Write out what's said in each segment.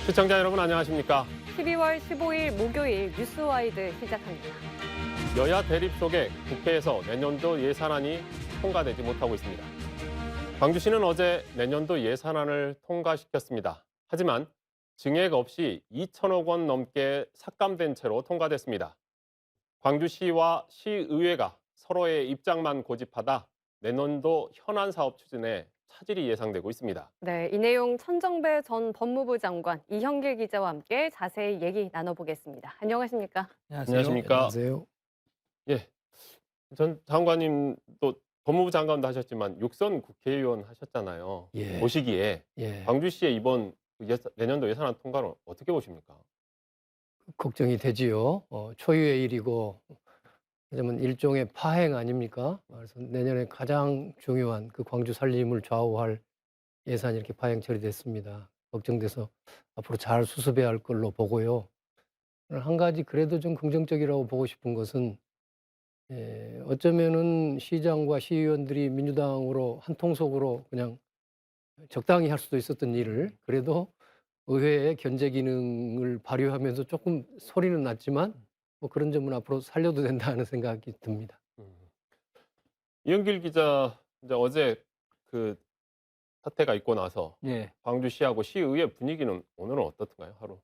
시청자 여러분 안녕하십니까? 12월 15일 목요일 뉴스와이드 시작합니다. 여야 대립 속에 국회에서 내년도 예산안이 통과되지 못하고 있습니다. 광주시는 어제 내년도 예산안을 통과시켰습니다. 하지만 증액 없이 2천억 원 넘게 삭감된 채로 통과됐습니다. 광주시와 시의회가 서로의 입장만 고집하다 내년도 현안 사업 추진에 차질이 예상되고 있습니다. 네, 이 내용 천정배 전 법무부 장관 이형길 기자와 함께 자세히 얘기 나눠보겠습니다. 안녕하십니까? 안녕하십니까? 안녕하세요. 예, 전 장관님도 법무부 장관도 하셨지만 육선 국회의원 하셨잖아요. 예. 보시기에 예. 광주시의 이번 내년도 예산안 통과를 어떻게 보십니까? 걱정이 되지요. 초유의 일이고, 왜냐면 일종의 파행 아닙니까? 그래서 내년에 가장 중요한 그 광주 살림을 좌우할 예산이 이렇게 파행 처리됐습니다. 걱정돼서 앞으로 잘 수습해야 할 걸로 보고요. 한 가지 그래도 좀 긍정적이라고 보고 싶은 것은 어쩌면은 시장과 시의원들이 민주당으로 한 통속으로 그냥 적당히 할 수도 있었던 일을 그래도 의회의 견제 기능을 발휘하면서 조금 소리는 났지만 뭐 그런 점은 앞으로 살려도 된다는 생각이 듭니다. 음. 이영길 기자 이제 어제 그 사태가 있고 나서 예. 광주시하고 시의회 분위기는 오늘은 어떻던가요? 하루.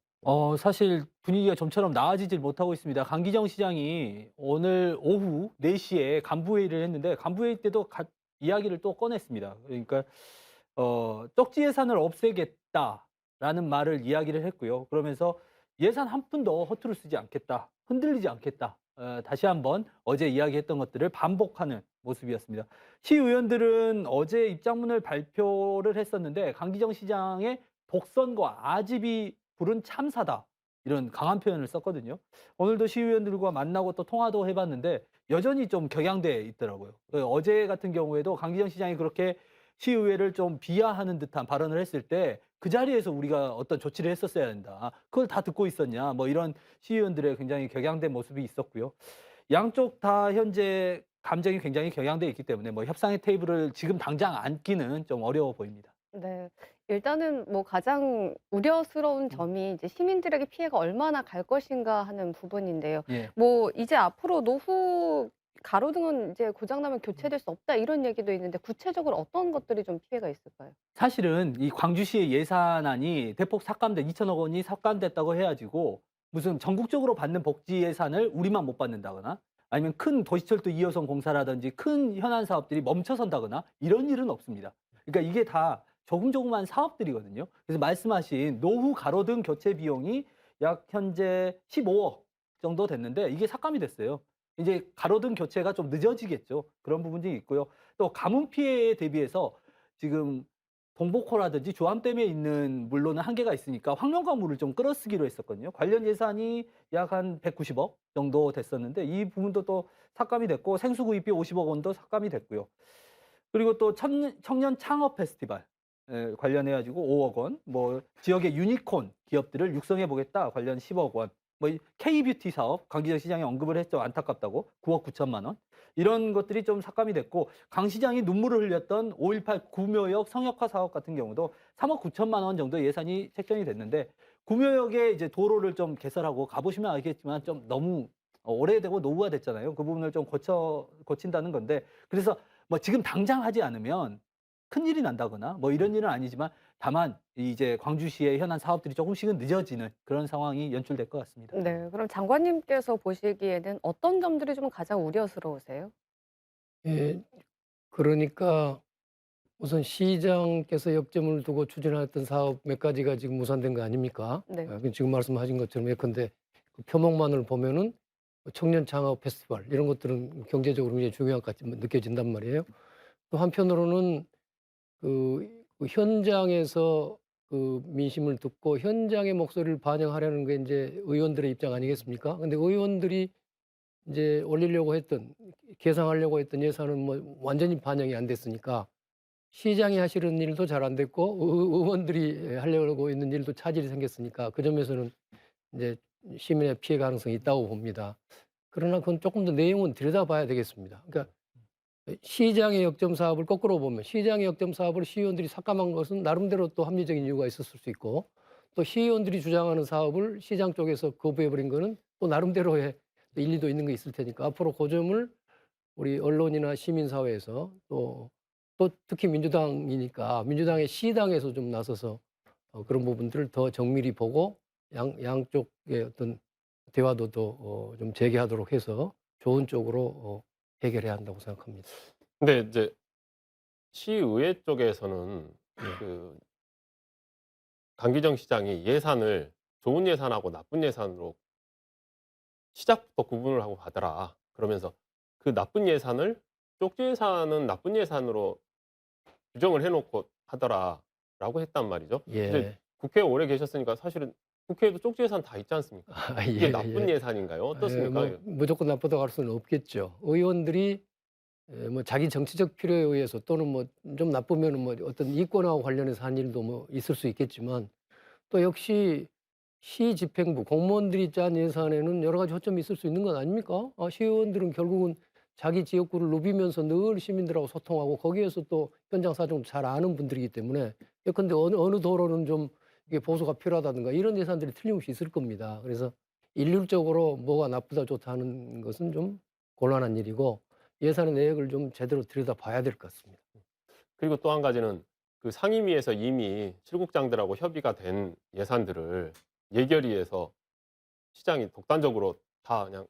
사실 분위기가 좀처럼 나아지질 못하고 있습니다. 강기정 시장이 오늘 오후 4시에 간부회의를 했는데 간부회의 때도 이야기를 또 꺼냈습니다. 그러니까 쪽지 예산을 없애겠다라는 말을 이야기를 했고요. 그러면서 예산 한 푼도 허투루 쓰지 않겠다, 흔들리지 않겠다. 다시 한번 어제 이야기했던 것들을 반복하는 모습이었습니다. 시의원들은 어제 입장문을 발표를 했었는데 강기정 시장의 독선과 아집이 부른 참사다. 이런 강한 표현을 썼거든요. 오늘도 시의원들과 만나고 또 통화도 해봤는데 여전히 좀 격양돼 있더라고요. 어제 같은 경우에도 강기정 시장이 그렇게 시의회를 좀 비하하는 듯한 발언을 했을 때 그 자리에서 우리가 어떤 조치를 했었어야 된다. 그걸 다 듣고 있었냐. 뭐 이런 시의원들의 굉장히 격양된 모습이 있었고요. 양쪽 다 현재 감정이 굉장히 격양돼 있기 때문에 뭐 협상의 테이블을 지금 당장 앉기는 좀 어려워 보입니다. 네, 일단은 뭐 가장 우려스러운 점이 이제 시민들에게 피해가 얼마나 갈 것인가 하는 부분인데요. 예. 뭐 이제 앞으로 노후 가로등은 이제 고장나면 교체될 수 없다 이런 얘기도 있는데 구체적으로 어떤 것들이 좀 피해가 있을까요? 사실은 이 광주시의 예산안이 대폭 삭감된 2천억 원이 삭감됐다고 해가지고 무슨 전국적으로 받는 복지 예산을 우리만 못 받는다거나 아니면 큰 도시철도 2호선 공사라든지 큰 현안 사업들이 멈춰선다거나 이런 일은 없습니다. 그러니까 이게 다 조금조금한 사업들이거든요. 그래서 말씀하신 노후 가로등 교체 비용이 약 현재 15억 정도 됐는데 이게 삭감이 됐어요. 이제 가로등 교체가 좀 늦어지겠죠. 그런 부분이 있고요. 또 가뭄 피해에 대비해서 지금 동복호라든지 조암댐에 있는 물로는 한계가 있으니까 황령강 물을 좀 끌어쓰기로 했었거든요. 관련 예산이 약 한 190억 정도 됐었는데 이 부분도 또 삭감이 됐고 생수 구입비 50억 원도 삭감이 됐고요. 그리고 또 청년 창업 페스티벌 관련해 가지고 5억 원, 뭐 지역의 유니콘 기업들을 육성해 보겠다 관련 10억 원, 뭐 K뷰티 사업 강기정 시장이 언급을 했죠. 안타깝다고 9억 9천만 원. 이런 것들이 좀 삭감이 됐고 강 시장이 눈물을 흘렸던 5.18 구묘역 성역화 사업 같은 경우도 3억 9천만 원 정도 예산이 책정이 됐는데 구묘역에 이제 도로를 좀 개설하고 가보시면 알겠지만 좀 너무 오래되고 노후화됐잖아요. 그 부분을 좀 고친다는 건데 그래서 뭐 지금 당장 하지 않으면 큰일이 난다거나 뭐 이런 일은 아니지만 다만 이제 광주시의 현안 사업들이 조금씩은 늦어지는 그런 상황이 연출될 것 같습니다. 네, 그럼 장관님께서 보시기에는 어떤 점들이 좀 가장 우려스러우세요? 예, 그러니까 우선 시장께서 역점을 두고 추진했던 사업 몇 가지가 지금 무산된 거 아닙니까? 네. 지금 말씀하신 것처럼 예컨대 그 표목만을 보면은 청년 창업 페스티벌 이런 것들은 경제적으로 굉장히 중요한 것 같이 느껴진단 말이에요. 또 한편으로는 그 현장에서 그 민심을 듣고 현장의 목소리를 반영하려는 게 이제 의원들의 입장 아니겠습니까? 근데 의원들이 이제 올리려고 했던, 계상하려고 했던 예산은 뭐 완전히 반영이 안 됐으니까 시장이 하시는 일도 잘 안 됐고 의원들이 하려고 있는 일도 차질이 생겼으니까 그 점에서는 이제 시민의 피해 가능성이 있다고 봅니다. 그러나 그건 조금 더 내용은 들여다봐야 되겠습니다. 그러니까 시장의 역점 사업을 거꾸로 보면 시장의 역점 사업을 시의원들이 삭감한 것은 나름대로 또 합리적인 이유가 있었을 수 있고 또 시의원들이 주장하는 사업을 시장 쪽에서 거부해 버린 거는 또 나름대로의 일리도 있는 게 있을 테니까 앞으로 그 점을 우리 언론이나 시민사회에서 또 특히 민주당이니까 민주당의 시당에서 좀 나서서 그런 부분들을 더 정밀히 보고 양쪽의 어떤 대화도 더 좀 재개하도록 해서 좋은 쪽으로 해결해야 한다고 생각합니다. 근데 이제 시의회 쪽에서는 네. 그 강기정 시장이 예산을 좋은 예산하고 나쁜 예산으로 시작부터 구분을 하고 가더라. 그러면서 그 나쁜 예산을 쪽지 예산은 나쁜 예산으로 규정을 해 놓고 하더라라고 했단 말이죠. 근데 예. 국회에 오래 계셨으니까 사실은 국회에도 쪽지 예산 다 있지 않습니까? 아, 이게 예, 나쁜 예. 예산인가요? 어떻습니까? 뭐 무조건 나쁘다고 할 수는 없겠죠. 의원들이 뭐 자기 정치적 필요에 의해서 또는 뭐 좀 나쁘면은 뭐 어떤 이권하고 관련해서 한 일도 뭐 있을 수 있겠지만 또 역시 시 집행부 공무원들이 짠 예산에는 여러 가지 허점이 있을 수 있는 건 아닙니까? 시의원들은 결국은 자기 지역구를 누비면서 늘 시민들하고 소통하고 거기에서 또 현장 사정을 잘 아는 분들이기 때문에 예컨대 어느 도로는 좀 이게 보수가 필요하다든가 이런 예산들이 틀림없이 있을 겁니다. 그래서 일률적으로 뭐가 나쁘다 좋다 하는 것은 좀 곤란한 일이고 예산의 내역을 좀 제대로 들여다봐야 될 것 같습니다. 그리고 또 한 가지는 그 상임위에서 이미 실국장들하고 협의가 된 예산들을 예결위에서 시장이 독단적으로 다 그냥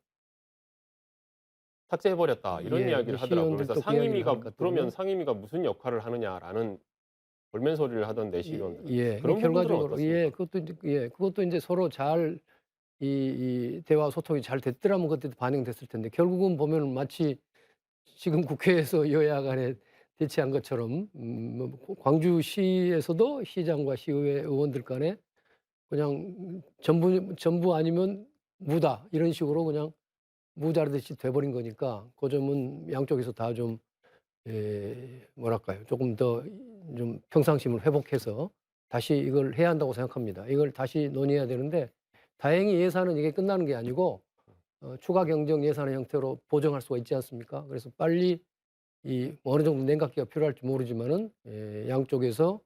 삭제해 버렸다 이런 예, 이야기를 이제 하더라고요. 그래서 시의원들도 그 이야기를 하는 상임위가 것 같더라고요. 그러면 상임위가 무슨 역할을 하느냐라는 볼멘 소리를 하던데 시의원들은. 예, 그런 부분들은 결과적으로 어떻습니까? 그것도 이제 서로 잘 이 대화 소통이 잘 됐더라면 그때도 반영됐을 텐데 결국은 보면은 마치 지금 국회에서 여야 간에 대치한 것처럼 뭐 광주시에서도 시장과 시의회 의원들 간에 그냥 전부 아니면 무다 이런 식으로 그냥 무자르듯이 돼버린 거니까 그 점은 양쪽에서 다 좀 뭐랄까요 조금 더 좀 평상심을 회복해서 다시 이걸 해야 한다고 생각합니다. 이걸 다시 논의해야 되는데 다행히 예산은 이게 끝나는 게 아니고 추가 경정 예산의 형태로 보정할 수가 있지 않습니까? 그래서 빨리 어느 정도 냉각기가 필요할지 모르지만은 양쪽에서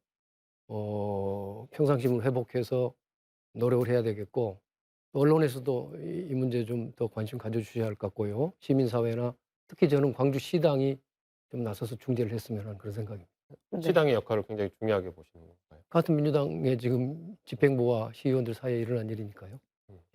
평상심을 회복해서 노력을 해야 되겠고 언론에서도 이 문제에 좀 더 관심 가져주셔야 할 것 같고요. 시민사회나 특히 저는 광주시당이 좀 나서서 중재를 했으면 하는 그런 생각입니다. 네. 시당의 역할을 굉장히 중요하게 보시는 건가요? 같은 민주당의 지금 집행부와 시의원들 사이에 일어난 일이니까요.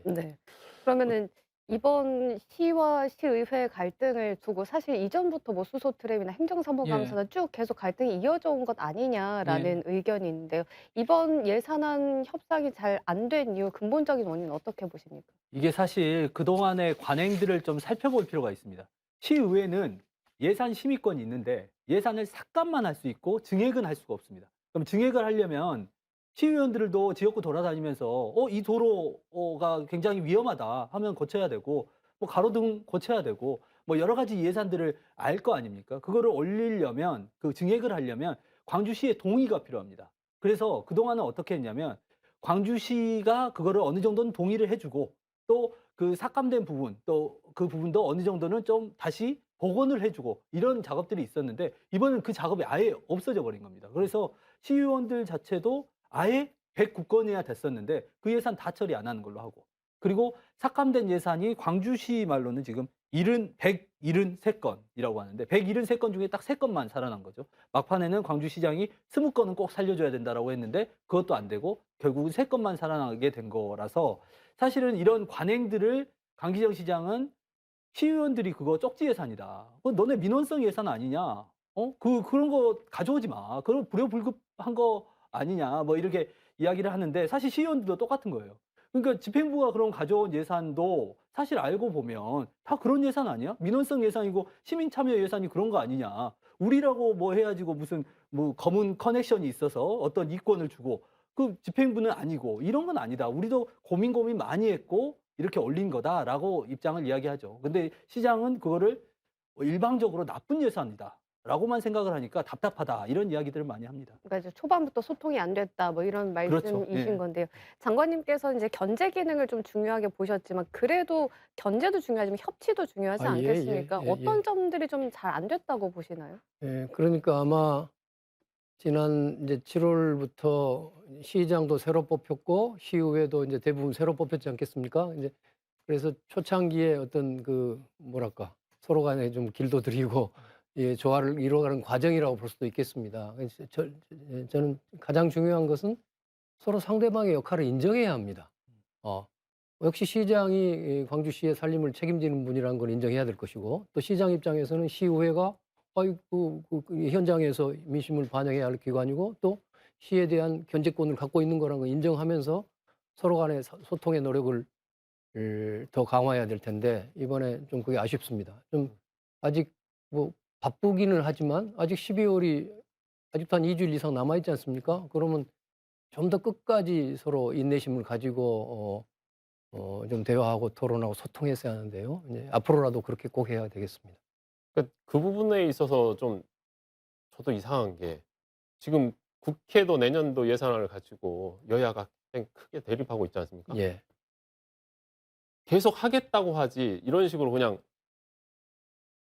네. 그러면은 이번 시와 시의회 갈등을 두고 사실 이전부터 뭐 수소 트램이나 행정사무감사나 쭉 계속 갈등이 이어져 온 것 아니냐라는 의견이 있는데요. 이번 예산안 협상이 잘 안 된 이유 근본적인 원인은 어떻게 보십니까? 이게 사실 그동안의 관행들을 좀 살펴볼 필요가 있습니다. 시의회는 예산 심의권이 있는데 예산을 삭감만 할 수 있고 증액은 할 수가 없습니다. 그럼 증액을 하려면 시의원들도 지역구 돌아다니면서 이 도로가 굉장히 위험하다 하면 고쳐야 되고 뭐 가로등 고쳐야 되고 뭐 여러 가지 예산들을 알 거 아닙니까? 그거를 올리려면 그 증액을 하려면 광주시의 동의가 필요합니다. 그래서 그동안은 어떻게 했냐면 광주시가 그거를 어느 정도는 동의를 해주고 또 그 삭감된 부분 또 그 부분도 어느 정도는 좀 다시 복원을 해주고 이런 작업들이 있었는데 이번엔 그 작업이 아예 없어져 버린 겁니다. 그래서 시의원들 자체도 아예 109건이나 됐었는데 그 예산 다 처리 안 하는 걸로 하고 그리고 삭감된 예산이 광주시 말로는 지금 173건이라고 하는데 173건 중에 딱 3건만 살아난 거죠. 막판에는 광주시장이 20건은 꼭 살려줘야 된다라고 했는데 그것도 안 되고 결국은 3건만 살아나게 된 거라서 사실은 이런 관행들을 강기정 시장은 시의원들이 그거 쪽지 예산이다. 너네 민원성 예산 아니냐? 그런 거 가져오지 마. 그런 불효불급한 거 아니냐? 뭐 이렇게 이야기를 하는데 사실 시의원들도 똑같은 거예요. 그러니까 집행부가 그런 가져온 예산도 사실 알고 보면 다 그런 예산 아니야? 민원성 예산이고 시민 참여 예산이 그런 거 아니냐? 우리라고 뭐 해야지고 무슨 뭐 검은 커넥션이 있어서 어떤 이권을 주고 그 집행부는 아니고 이런 건 아니다. 우리도 고민 많이 했고 이렇게 올린 거다라고 입장을 이야기하죠. 근데 시장은 그거를 일방적으로 나쁜 예산이다라고만 생각을 하니까 답답하다 이런 이야기들을 많이 합니다. 그러니까 이제 초반부터 소통이 안 됐다 뭐 이런 그렇죠. 말씀이신 예. 건데요. 장관님께서 이제 견제 기능을 좀 중요하게 보셨지만 그래도 견제도 중요하지만 협치도 중요하지 아, 예, 않겠습니까? 예, 예, 어떤 예. 점들이 좀 잘 안 됐다고 보시나요? 그러니까 아마 지난 이제 7월부터 시장도 새로 뽑혔고 시의회도 이제 대부분 새로 뽑혔지 않겠습니까? 이제 그래서 초창기에 어떤 그 뭐랄까 서로 간에 좀 길도 들이고 예, 조화를 이루어가는 과정이라고 볼 수도 있겠습니다. 그래서 저는 가장 중요한 것은 서로 상대방의 역할을 인정해야 합니다. 역시 시장이 광주시의 살림을 책임지는 분이라는 걸 인정해야 될 것이고 또 시장 입장에서는 시의회가 그 현장에서 민심을 반영해야 할 기관이고 또 시에 대한 견제권을 갖고 있는 거라는 걸 인정하면서 서로 간의 소통의 노력을 더 강화해야 될 텐데 이번에 좀 그게 아쉽습니다. 좀 아직 뭐 바쁘기는 하지만 아직 12월이 아직도 한 2주일 이상 남아 있지 않습니까? 그러면 좀 더 끝까지 서로 인내심을 가지고 좀 대화하고 토론하고 소통했어야 하는데요. 이제 앞으로라도 그렇게 꼭 해야 되겠습니다. 그 부분에 있어서 좀 저도 이상한 게 지금 국회도 내년도 예산안을 가지고 여야가 굉장히 크게 대립하고 있지 않습니까? 예. 계속 하겠다고 하지 이런 식으로 그냥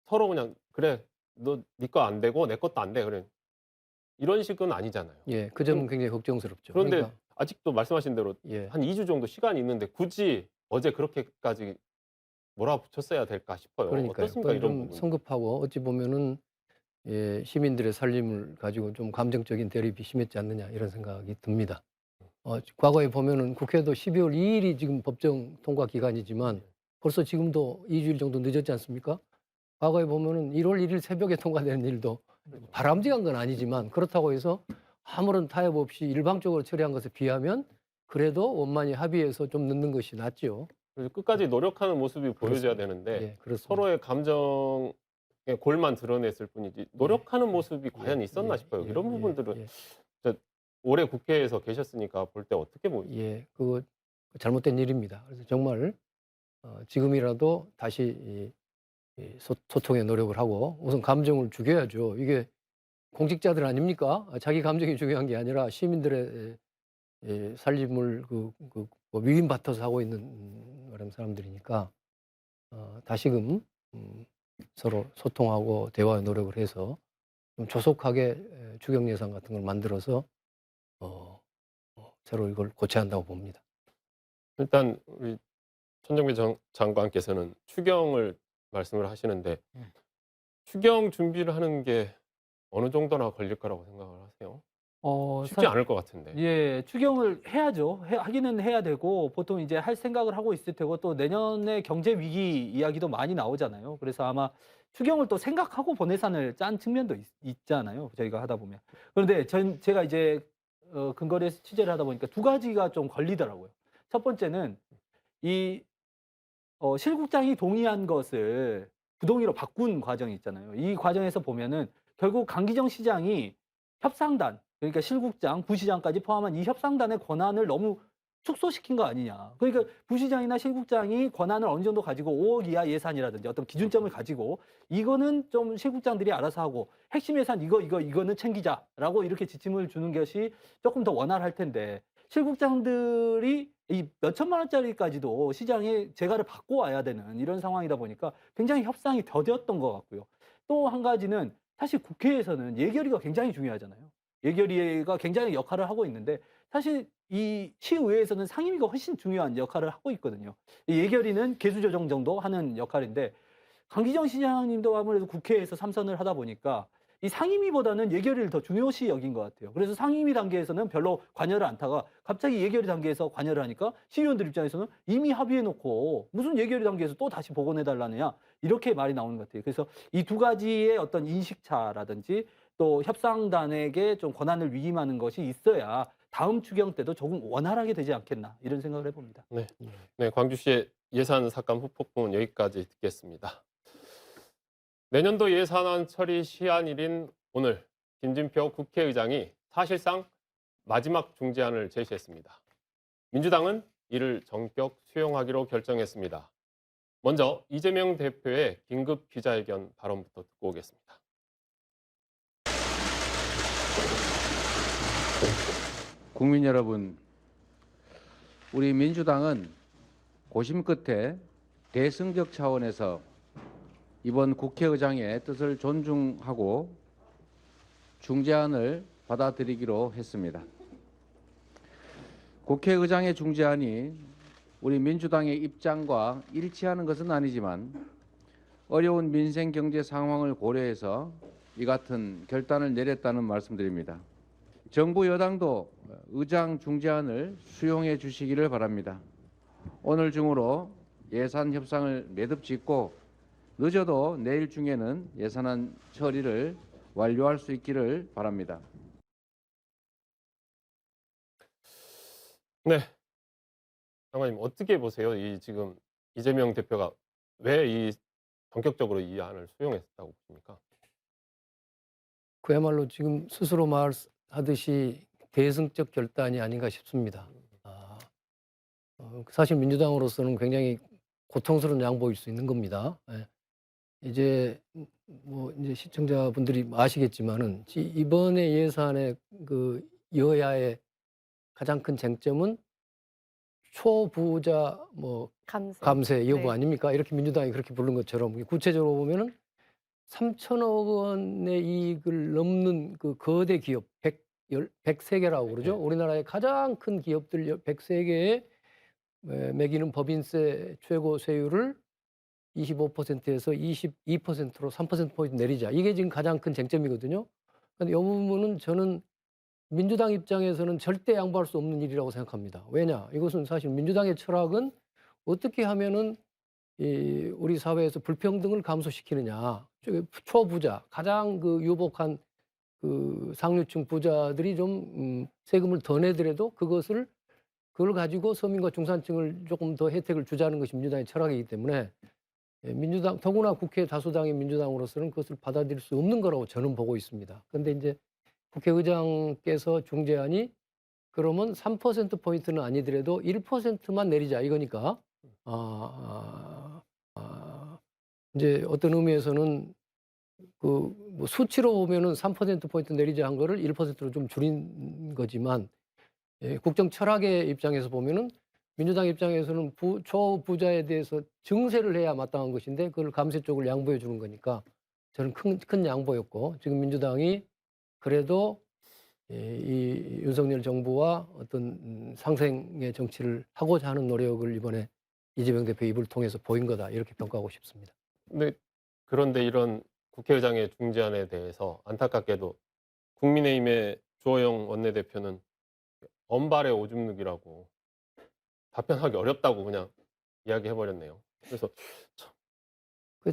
서로 그냥 "그래. 너 네 거 안 되고 내 것도 안 돼." 그래 이런 식은 아니잖아요. 예. 그 점은 굉장히 걱정스럽죠. 그런데 그러니까 아직도 말씀하신 대로 예. 한 2주 정도 시간이 있는데 굳이 어제 그렇게까지 몰아붙였어야 될까 싶어요. 그러니까요. 어떻습니까? 그건 이런 좀 부분. 성급하고 어찌 보면은 예, 시민들의 살림을 가지고 좀 감정적인 대립이 심했지 않느냐 이런 생각이 듭니다. 과거에 보면은 국회도 12월 2일이 지금 법정 통과 기간이지만 벌써 지금도 2주일 정도 늦었지 않습니까? 과거에 보면은 1월 1일 새벽에 통과되는 일도 바람직한 건 아니지만 그렇다고 해서 아무런 타협 없이 일방적으로 처리한 것에 비하면 그래도 원만히 합의해서 좀 늦는 것이 낫죠. 그래서 끝까지 노력하는 모습이 보여져야 그렇습니다. 되는데 예, 그렇습니다. 서로의 감정의 골만 드러냈을 뿐이지 노력하는 모습이 과연 있었나 싶어요. 이런 부분들은 올해 국회에서 계셨으니까 볼 때 어떻게 보이세요? 예, 그거 잘못된 일입니다. 그래서 정말 지금이라도 다시 소통의 노력을 하고 우선 감정을 죽여야죠. 이게 공직자들 아닙니까? 자기 감정이 중요한 게 아니라 시민들의 살림을 뭐 위임받아서 하고 있는 그런 사람들이니까 다시금 서로 소통하고 대화의 노력을 해서 좀 조속하게 추경 예산 같은 걸 만들어서 새로 이걸 고쳐야 한다고 봅니다. 일단 우리 천정배 장관께서는 추경을 말씀을 하시는데 추경 준비를 하는 게 어느 정도나 걸릴 거라고 생각을 하세요? 쉽지 않을 것 같은데. 예, 추경을 해야죠. 하기는 해야 되고 보통 이제 할 생각을 하고 있을 테고 또 내년에 경제 위기 이야기도 많이 나오잖아요. 그래서 아마 추경을 또 생각하고 본예산을 짠 측면도 있잖아요. 저희가 하다 보면. 그런데 제가 이제 근거리에서 취재를 하다 보니까 두 가지가 좀 걸리더라고요. 첫 번째는 이 실국장이 동의한 것을 부동의로 바꾼 과정이 있잖아요. 이 과정에서 보면은 결국 강기정 시장이 협상단, 그러니까 실국장, 부시장까지 포함한 이 협상단의 권한을 너무 축소시킨 거 아니냐. 그러니까 부시장이나 실국장이 권한을 어느 정도 가지고 5억 이하 예산이라든지 어떤 기준점을 가지고 이거는 좀 실국장들이 알아서 하고 핵심 예산 이거는 챙기자라고 이렇게 지침을 주는 것이 조금 더 원활할 텐데 실국장들이 이 몇천만 원짜리까지도 시장에 재가를 받고 와야 되는 이런 상황이다 보니까 굉장히 협상이 더뎠던 것 같고요. 또 한 가지는 사실 국회에서는 예결위가 굉장히 중요하잖아요. 예결위가 굉장히 역할을 하고 있는데 사실 이 시의회에서는 상임위가 훨씬 중요한 역할을 하고 있거든요. 이 예결위는 개수조정 정도 하는 역할인데 강기정 시장님도 아무래도 국회에서 삼선을 하다 보니까 이 상임위보다는 예결위를 더 중요시 여긴 것 같아요. 그래서 상임위 단계에서는 별로 관여를 안 타가 갑자기 예결위 단계에서 관여를 하니까 시의원들 입장에서는 이미 합의해놓고 무슨 예결위 단계에서 또 다시 복원해달라느냐 이렇게 말이 나오는 것 같아요. 그래서 이 두 가지의 어떤 인식차라든지 또 협상단에게 좀 권한을 위임하는 것이 있어야 다음 추경 때도 조금 원활하게 되지 않겠나 이런 생각을 해봅니다. 네, 광주시의 예산 삭감 후폭풍은 여기까지 듣겠습니다. 내년도 예산안 처리 시한일인 오늘 김진표 국회의장이 사실상 마지막 중재안을 제시했습니다. 민주당은 이를 전격 수용하기로 결정했습니다. 먼저 이재명 대표의 긴급 기자회견 발언부터 듣고 오겠습니다. 국민 여러분, 우리 민주당은 고심 끝에 대승적 차원에서 이번 국회의장의 뜻을 존중하고 중재안을 받아들이기로 했습니다. 국회의장의 중재안이 우리 민주당의 입장과 일치하는 것은 아니지만 어려운 민생 경제 상황을 고려해서 이 같은 결단을 내렸다는 말씀드립니다. 정부 여당도 의장 중재안을 수용해 주시기를 바랍니다. 오늘 중으로 예산 협상을 매듭짓고 늦어도 내일 중에는 예산안 처리를 완료할 수 있기를 바랍니다. 네. 장관님 어떻게 보세요? 이 지금 이재명 대표가 왜 이 전격적으로 이 안을 수용했다고 보십니까? 그야말로 지금 스스로 말하듯이 대승적 결단이 아닌가 싶습니다. 사실 민주당으로서는 굉장히 고통스러운 양보일 수 있는 겁니다. 예. 이제 이제 시청자분들이 아시겠지만은 이번에 예산의 그 여야의 가장 큰 쟁점은 초부자 감세 여부 네. 아닙니까? 이렇게 민주당이 그렇게 부른 것처럼 구체적으로 보면은 3천억 원의 이익을 넘는 그 거대 기업 103개라고 그러죠. 네. 우리나라의 가장 큰 기업들 103개에 매기는 법인세 최고 세율을 25%에서 22%로 3%포인트 내리자. 이게 지금 가장 큰 쟁점이거든요. 근데 이 부분은 저는 민주당 입장에서는 절대 양보할 수 없는 일이라고 생각합니다. 왜냐? 이것은 사실 민주당의 철학은 어떻게 하면은 우리 사회에서 불평등을 감소시키느냐. 초부자, 가장 그 유복한 그 상류층 부자들이 좀 세금을 더 내더라도 그걸 가지고 서민과 중산층을 조금 더 혜택을 주자는 것이 민주당의 철학이기 때문에 민주당, 더구나 국회 다수당의 민주당으로서는 그것을 받아들일 수 없는 거라고 저는 보고 있습니다. 그런데 이제 국회의장께서 중재안이 그러면 3%포인트는 아니더라도 1%만 내리자 이거니까 이제 어떤 의미에서는 뭐 수치로 보면은 3%포인트 내리자 한 거를 1%로 좀 줄인 거지만 국정 철학의 입장에서 보면은 민주당 입장에서는 초부자에 대해서 증세를 해야 마땅한 것인데 그걸 감세 쪽을 양보해 주는 거니까 저는 큰 양보였고 지금 민주당이 그래도 이 윤석열 정부와 어떤 상생의 정치를 하고자 하는 노력을 이번에 이재명 대표 입을 통해서 보인 거다 이렇게 평가하고 싶습니다. 그런데 이런 국회의장의 중재안에 대해서 안타깝게도 국민의힘의 주호영 원내대표는 언발의 오줌 누기라고 답변하기 어렵다고 그냥 이야기해버렸네요. 그래서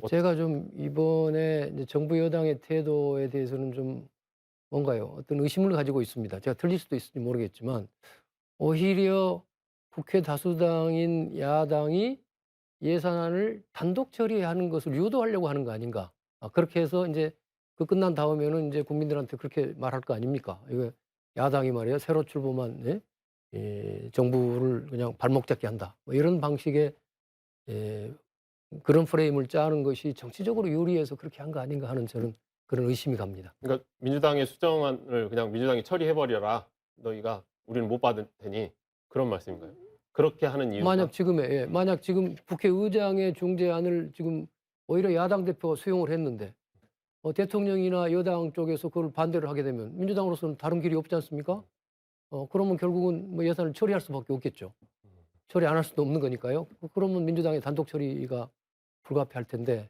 제가 좀 이번에 이제 정부 여당의 태도에 대해서는 좀 뭔가요? 어떤 의심을 가지고 있습니다. 제가 틀릴 수도 있을지 모르겠지만 오히려 국회 다수당인 야당이 예산안을 단독 처리하는 것을 유도하려고 하는 거 아닌가? 그렇게 해서 이제 그 끝난 다음에는 이제 국민들한테 그렇게 말할 거 아닙니까? 이거 야당이 말이에요. 새로 출범한 정부를 그냥 발목 잡게 한다. 뭐 이런 방식의 그런 프레임을 짜는 것이 정치적으로 유리해서 그렇게 한 거 아닌가 하는 저는 그런 의심이 갑니다. 그러니까 민주당의 수정안을 그냥 민주당이 처리해버려라. 너희가 우리는 못 받을 테니 그런 말씀인가요? 그렇게 하는 이유가 만약 지금 국회의장의 중재안을 지금 오히려 야당 대표가 수용을 했는데 대통령이나 여당 쪽에서 그걸 반대를 하게 되면 민주당으로서는 다른 길이 없지 않습니까? 그러면 결국은 뭐 예산을 처리할 수밖에 없겠죠. 처리 안 할 수도 없는 거니까요. 그러면 민주당의 단독 처리가 불가피할 텐데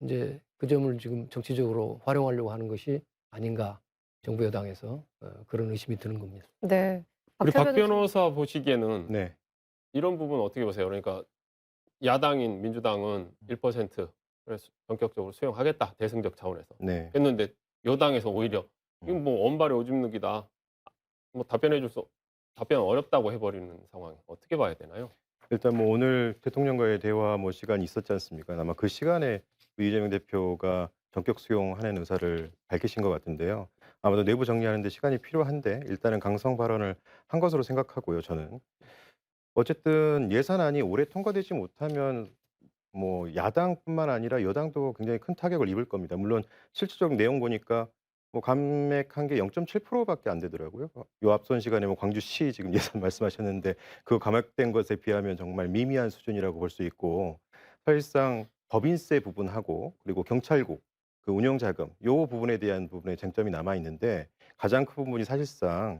이제 그 점을 지금 정치적으로 활용하려고 하는 것이 아닌가 정부 여당에서 그런 의심이 드는 겁니다. 네. 우리 박찬 박 변호사 보시기에는 네. 이런 부분 어떻게 보세요? 그러니까 야당인 민주당은 1% 그래서 전격적으로 수용하겠다 대승적 차원에서 네. 했는데 여당에서 오히려 이건 뭐 언발의 오줌 누기다. 뭐 답변 어렵다고 해버리는 상황 어떻게 봐야 되나요? 일단 뭐 오늘 대통령과의 대화 뭐 시간이 있었지 않습니까? 아마 그 시간에 이재명 대표가 전격 수용하는 의사를 밝히신 것 같은데요. 아마도 내부 정리하는 데 시간이 필요한데 일단은 강성 발언을 한 것으로 생각하고요, 저는. 어쨌든 예산안이 올해 통과되지 못하면 뭐 야당뿐만 아니라 여당도 굉장히 큰 타격을 입을 겁니다. 물론 실질적 내용 보니까 뭐 감액한 게 0.7%밖에 안 되더라고요. 요 앞선 시간에 뭐 광주시 지금 예산 말씀하셨는데 그 감액된 것에 비하면 정말 미미한 수준이라고 볼 수 있고 사실상 법인세 부분하고 그리고 경찰국 그 운용 자금 요 부분에 대한 부분에 쟁점이 남아 있는데 가장 큰 부분이 사실상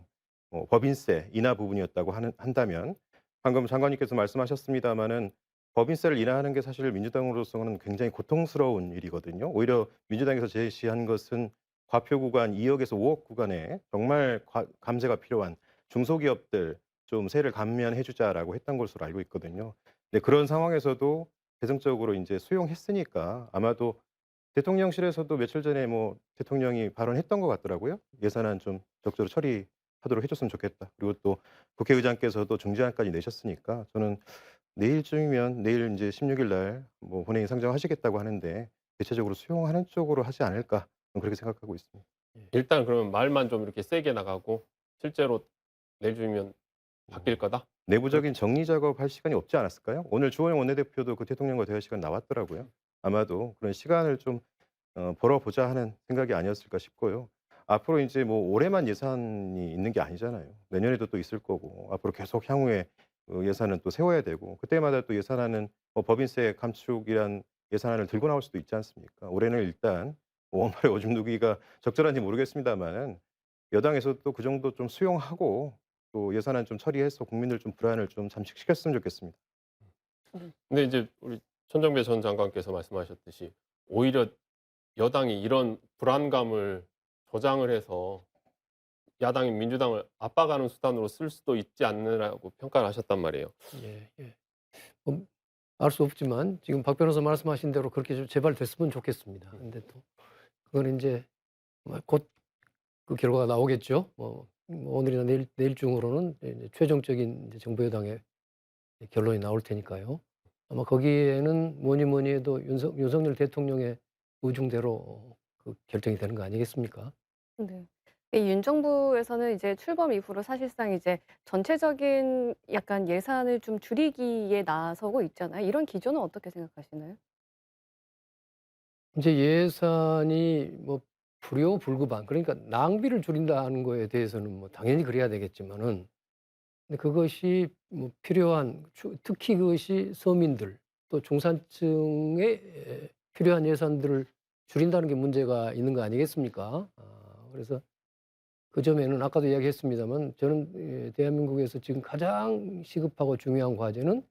법인세 인하 부분이었다고 한다면 방금 장관님께서 말씀하셨습니다마는 법인세를 인하하는 게 사실 민주당으로서는 굉장히 고통스러운 일이거든요. 오히려 민주당에서 제시한 것은 과표 구간 2억에서 5억 구간에 정말 감세가 필요한 중소기업들 좀 세를 감면해 주자라고 했던 것으로 알고 있거든요. 근데 그런 상황에서도 대승적으로 인제 수용했으니까 아마도 대통령실에서도 며칠 전에 뭐 대통령이 발언했던 것 같더라고요. "예산안 좀 적절히 처리하도록 해 줬으면 좋겠다." 그리고 또 국회의장께서도 중재안까지 내셨으니까 저는 내일쯤이면 내일 인제 16일 날 뭐 본회의 상정하시겠다고 하는데 '대체적으로 수용하는 쪽으로 하지 않을까.' 저는 그렇게 생각하고 있습니다. 일단 그러면 말만 좀 이렇게 세게 나가고 실제로 내일 중이면 바뀔 거다? 내부적인 정리 작업할 시간이 없지 않았을까요? 오늘 주호영 원내대표도 그 대통령과 대화 시간 나왔더라고요. 아마도 그런 시간을 좀 벌어보자 하는 생각이 아니었을까 싶고요. 앞으로 인제 뭐 올해만 예산이 있는 게 아니잖아요. 내년에도 또 있을 거고 앞으로 계속 향후에 예산은 또 세워야 되고 그때마다 또 예산안은 뭐 법인세 감축이란 예산안을 들고 나올 수도 있지 않습니까? 올해는 일단 뭐 원발에 오줌 누기가 적절한지 모르겠습니다마는 여당에서도 그 정도 좀 수용하고 또 예산안 좀 처리해서 국민들 좀 불안을 좀 잠식시켰으면 좋겠습니다. 근데 이제 우리 천정배 전 장관께서 말씀하셨듯이 오히려 여당이 이런 불안감을 조장을 해서 야당인 민주당을 압박하는 수단으로 쓸 수도 있지 않느라고 평가를 하셨단 말이에요. 예, 예. 알 수 없지만 지금 박 변호사 말씀하신 대로 그렇게 좀 제발 됐으면 좋겠습니다. 근데 또 그건 인제 곧 그 결과가 나오겠죠. 오늘이나 내일 중으로는 이제 최종적인 이제 정부 여당의 결론이 나올 테니까요. 아마 거기에는 뭐니 뭐니 해도 윤석열 대통령의 의중대로 그 결정이 되는 거 아니겠습니까? 네. 이 윤 정부에서는 이제 출범 이후로 사실상 이제 전체적인 약간 예산을 좀 줄이기에 나서고 있잖아요. 이런 기조는 어떻게 생각하시나요? 이제 예산이 뭐 불효불급한, 그러니까 낭비를 줄인다는 거에 대해서는 뭐 당연히 그래야 되겠지만은, 근데 그것이 뭐 필요한 특히 그것이 서민들 또 중산층에 필요한 예산들을 줄인다는 게 문제가 있는 거 아니겠습니까? 그래서 그 점에는 아까도 이야기했습니다만 저는 대한민국에서 지금 가장 시급하고 중요한 과제는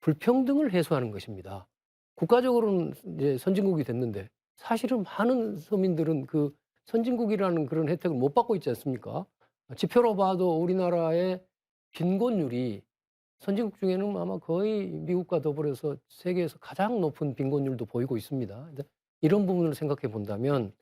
불평등을 해소하는 것입니다. 국가적으로는 이제 선진국이 됐는데 사실은 많은 서민들은 그 선진국이라는 그런 혜택을 못 받고 있지 않습니까? 지표로 봐도 우리나라의 빈곤율이 선진국 중에는 아마 거의 미국과 더불어서 세계에서 가장 높은 빈곤율도 보이고 있습니다. 근데 이런 부분을 생각해 본다면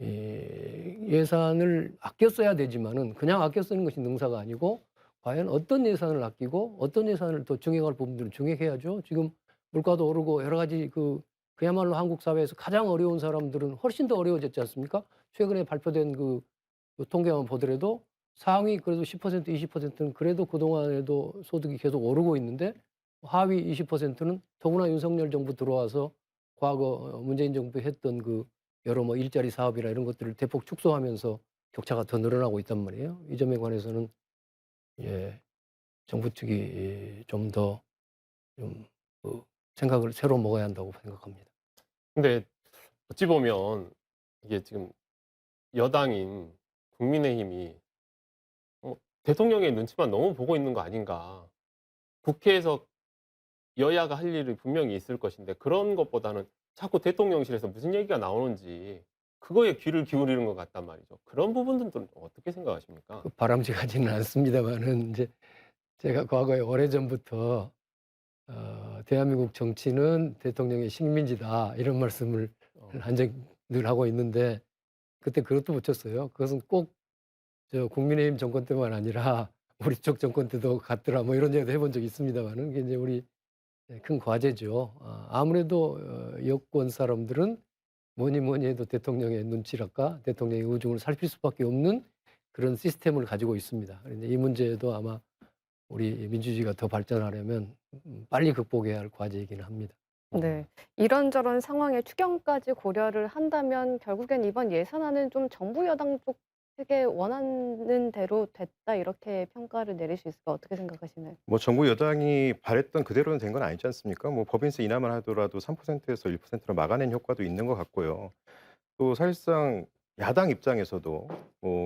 예산을 아껴 써야 되지만은 그냥 아껴 쓰는 것이 능사가 아니고 과연 어떤 예산을 아끼고 어떤 예산을 더 증액할 부분들은 증액해야죠. 지금 물가도 오르고 여러 가지 그야말로 한국 사회에서 가장 어려운 사람들은 훨씬 더 어려워졌지 않습니까? 최근에 발표된 그 통계만 보더라도 상위 그래도 10% 20%는 그래도 그동안에도 소득이 계속 오르고 있는데 하위 20%는 더구나 윤석열 정부 들어와서 과거 문재인 정부 했던 그 여러 뭐 일자리 사업이나 이런 것들을 대폭 축소하면서 격차가 더 늘어나고 있단 말이에요. 이 점에 관해서는 예, 정부 측이 좀 더 좀 생각을 새로 먹어야 한다고 생각합니다. 근데 어찌 보면 이게 지금 여당인 국민의힘이 대통령의 눈치만 너무 보고 있는 거 아닌가. 국회에서 여야가 할 일이 분명히 있을 것인데 그런 것보다는 자꾸 대통령실에서 무슨 얘기가 나오는지 그거에 귀를 기울이는 것 같단 말이죠. 그런 부분들은 어떻게 생각하십니까? 바람직하지는 않습니다만은 이제 제가 과거에 오래전부터 대한민국 정치는 대통령의 식민지다 이런 말씀을 한 적 늘 하고 있는데 그때 그것도 붙였어요. 그것은 꼭 저 국민의힘 정권 때만 아니라 우리 쪽 정권 때도 같더라 뭐 이런 얘기도 해본 적이 있습니다만은 그게 이제 우리 큰 과제죠. 아무래도 여권 사람들은 뭐니 뭐니 해도 대통령의 눈치랄까 대통령의 의중을 살필 수밖에 없는 그런 시스템을 가지고 있습니다. 그런데 이 문제도 아마 우리 민주주의가 더 발전하려면 빨리 극복해야 할 과제이긴 합니다. 네. 이런저런 상황의 추경까지 고려를 한다면 결국엔 이번 예산안은 좀 정부 여당 쪽 측에 원하는 대로 됐다 이렇게 평가를 내릴 수 있을까 어떻게 생각하시나요? 뭐 정부 여당이 바랬던 그대로는 된 건 아니지 않습니까? 뭐 법인세 인하만 하더라도 3%에서 1%로 막아낸 효과도 있는 것 같고요. 또 사실상 야당 입장에서도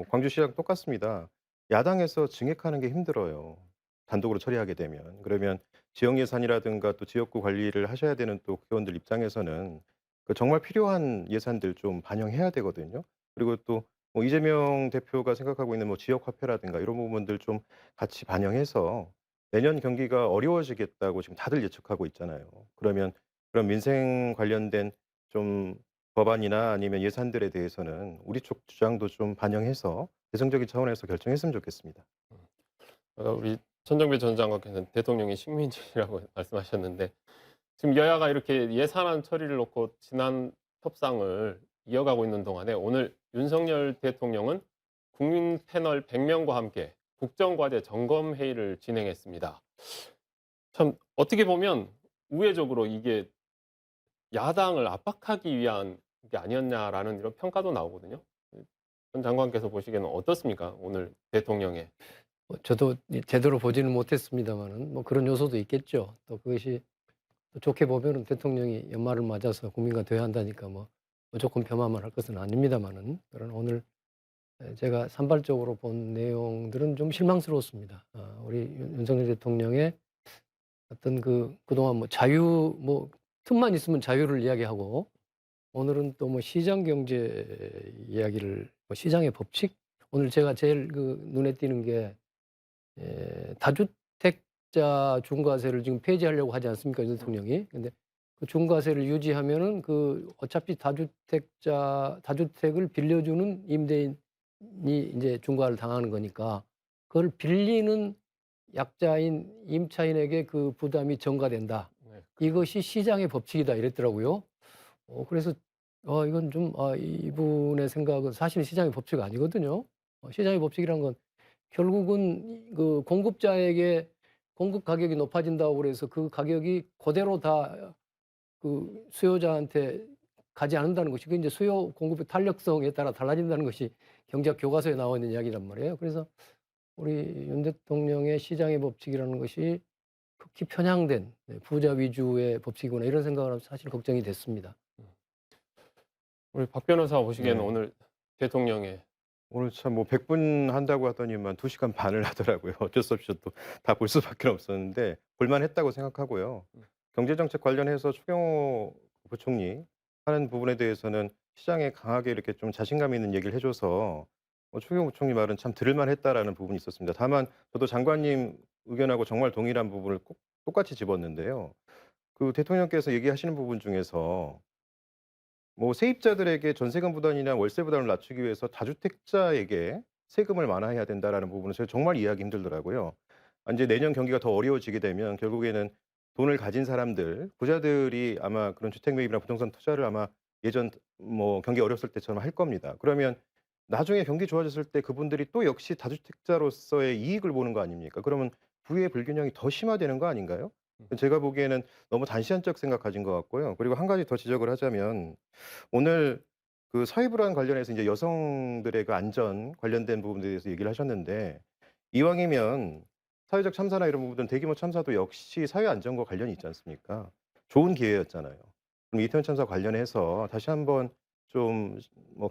광주시랑 똑같습니다. 야당에서 증액하는 게 힘들어요. 단독으로 처리하게 되면. 그러면 지역 예산이라든가 또 지역구 관리를 하셔야 되는 또 국회의원들 입장에서는 그 정말 필요한 예산들 좀 반영해야 되거든요. 그리고 또 이재명 대표가 생각하고 있는 지역 화폐라든가 이런 부분들 좀 같이 반영해서 내년 경기가 어려워지겠다고 지금 다들 예측하고 있잖아요. 그러면 그런 민생 관련된 좀 법안이나 아니면 예산들에 대해서는 우리 쪽 주장도 좀 반영해서 재정적인 차원에서 결정했으면 좋겠습니다. 우리 천정배 전 장관께서는 대통령이 식민지라고 말씀하셨는데 지금 여야가 이렇게 예산안 처리를 놓고 지난 협상을 이어가고 있는 동안에 오늘 윤석열 대통령은 국민 패널 100명과 함께 국정과제 점검 회의를 진행했습니다. 참 어떻게 보면 우회적으로 이게 야당을 압박하기 위한 게 아니었냐라는 이런 평가도 나오거든요. 전 장관께서 보시기에는 어떻습니까? 오늘 대통령의. 저도 제대로 보지는 못했습니다만은 그런 요소도 있겠죠. 또 그것이 또 좋게 보면은 대통령이 연말을 맞아서 국민과 대화한다니까 무조건 폄하만 할 것은 아닙니다만은 그러나 오늘 제가 산발적으로 본 내용들은 좀 실망스러웠습니다. 우리 윤석열 대통령의 어떤 그동안 자유 틈만 있으면 자유를 이야기하고 오늘은 또 시장 경제 이야기를 시장의 법칙 오늘 제가 제일 눈에 띄는 게 다주택자 중과세를 지금 폐지하려고 하지 않습니까, 윤 대통령이. 근데 그 중과세를 유지하면은 어차피 다주택을 빌려주는 임대인이 이제 중과를 당하는 거니까 그걸 빌리는 약자인 임차인에게 그 부담이 전가된다. 네. 이것이 시장의 법칙이다 이랬더라고요. 그래서 이건 좀 이분의 생각은 사실 시장의 법칙 아니거든요. 시장의 법칙이란 건 결국은 그 공급자에게 공급 가격이 높아진다고 그래서 그 가격이 그대로 다 수요자한테 가지 않는다는 것이 이제 수요 공급의 탄력성에 따라 달라진다는 것이 경제학 교과서에 나와 있는 이야기란 말이에요. 그래서 우리 윤 대통령의 시장의 법칙이라는 것이 극히 편향된 부자 위주의 법칙이구나 이런 생각을 하면서 사실 걱정이 됐습니다. 우리 박 변호사 보시기에는 네. 오늘 대통령의 오늘 참 100분 한다고 하더니만 2시간 반을 하더라고요. 어쩔 수 없이 또 다 볼 수밖에 없었는데 볼만했다고 생각하고요. 경제정책 관련해서 추경호 부총리 하는 부분에 대해서는 시장에 강하게 이렇게 좀 자신감 있는 얘기를 해줘서 추경호 부총리 말은 참 들을만했다라는 부분이 있었습니다. 다만 저도 장관님 의견하고 정말 동일한 부분을 꼭 똑같이 집었는데요. 그 대통령께서 얘기하시는 부분 중에서 세입자들에게 전세금 부담이나 월세 부담을 낮추기 위해서 다주택자에게 세금을 완화해야 된다라는 부분은 제가 정말 이해하기 힘들더라고요. 이제 내년 경기가 더 어려워지게 되면 결국에는 돈을 가진 사람들, 부자들이 아마 그런 주택 매입이나 부동산 투자를 아마 예전 경기 어렸을 때처럼 할 겁니다. 그러면 나중에 경기 좋아졌을 때 그분들이 또 역시 다주택자로서의 이익을 보는 거 아닙니까? 그러면 부의 불균형이 더 심화되는 거 아닌가요? 제가 보기에는 너무 단시간적 생각 가진 것 같고요. 그리고 한 가지 더 지적을 하자면 오늘 그 사회 불안 관련해서 이제 여성들의 그 안전 관련된 부분에 대해서 얘기를 하셨는데 이왕이면 사회적 참사나 이런 부분들은 대규모 참사도 역시 사회 안전과 관련이 있지 않습니까? 좋은 기회였잖아요. 그럼 이태원 참사 관련해서 다시 한번 좀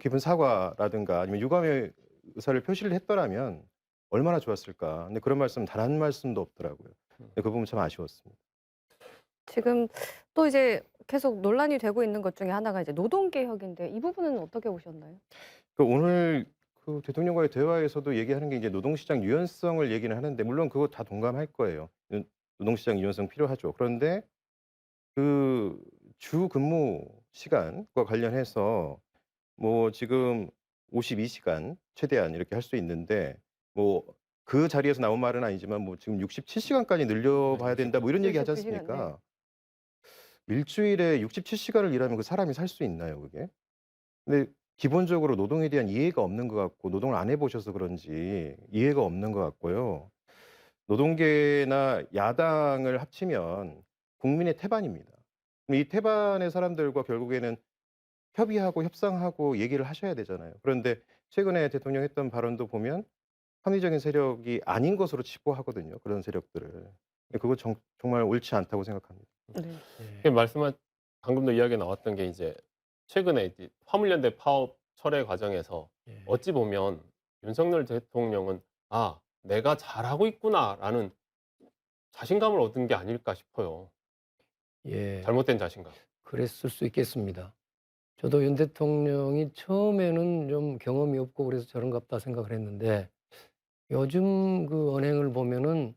깊은 사과라든가 아니면 유감의 의사를 표시를 했더라면 얼마나 좋았을까. 근데 그런 말씀 단 한 말씀도 없더라고요. 그 부분 참 아쉬웠습니다. 지금 또 이제 계속 논란이 되고 있는 것 중에 하나가 이제 노동개혁인데 이 부분은 어떻게 보셨나요? 오늘 그 대통령과의 대화에서도 얘기하는 게 이제 노동시장 유연성을 얘기는 하는데 물론 그거 다 동감할 거예요. 노동시장 유연성 필요하죠. 그런데 그 주 근무 시간과 관련해서 지금 52시간 최대한 이렇게 할 수 있는데 그 자리에서 나온 말은 아니지만 지금 67시간까지 늘려봐야 된다 이런 얘기 하지 67시간, 네. 않습니까? 일주일에 67시간을 일하면 그 사람이 살 수 있나요, 그게? 근데 기본적으로 노동에 대한 이해가 없는 것 같고 노동을 안 해보셔서 그런지 이해가 없는 것 같고요. 노동계나 야당을 합치면 국민의 태반입니다. 이 태반의 사람들과 결국에는 협의하고 협상하고 얘기를 하셔야 되잖아요. 그런데 최근에 대통령 했던 발언도 보면 합리적인 세력이 아닌 것으로 치부하거든요. 그런 세력들을. 그거 정말 옳지 않다고 생각합니다. 네. 예. 말씀한 방금도 이야기 나왔던 게 이제 최근에 이제 화물연대 파업 철회 과정에서 예. 어찌 보면 윤석열 대통령은 '아 내가 잘하고 있구나.'라는 자신감을 얻은 게 아닐까 싶어요. 예. 잘못된 자신감. 그랬을 수 있겠습니다. 저도 윤 대통령이 처음에는 좀 경험이 없고 그래서 저런갑다 생각을 했는데 요즘 그 언행을 보면은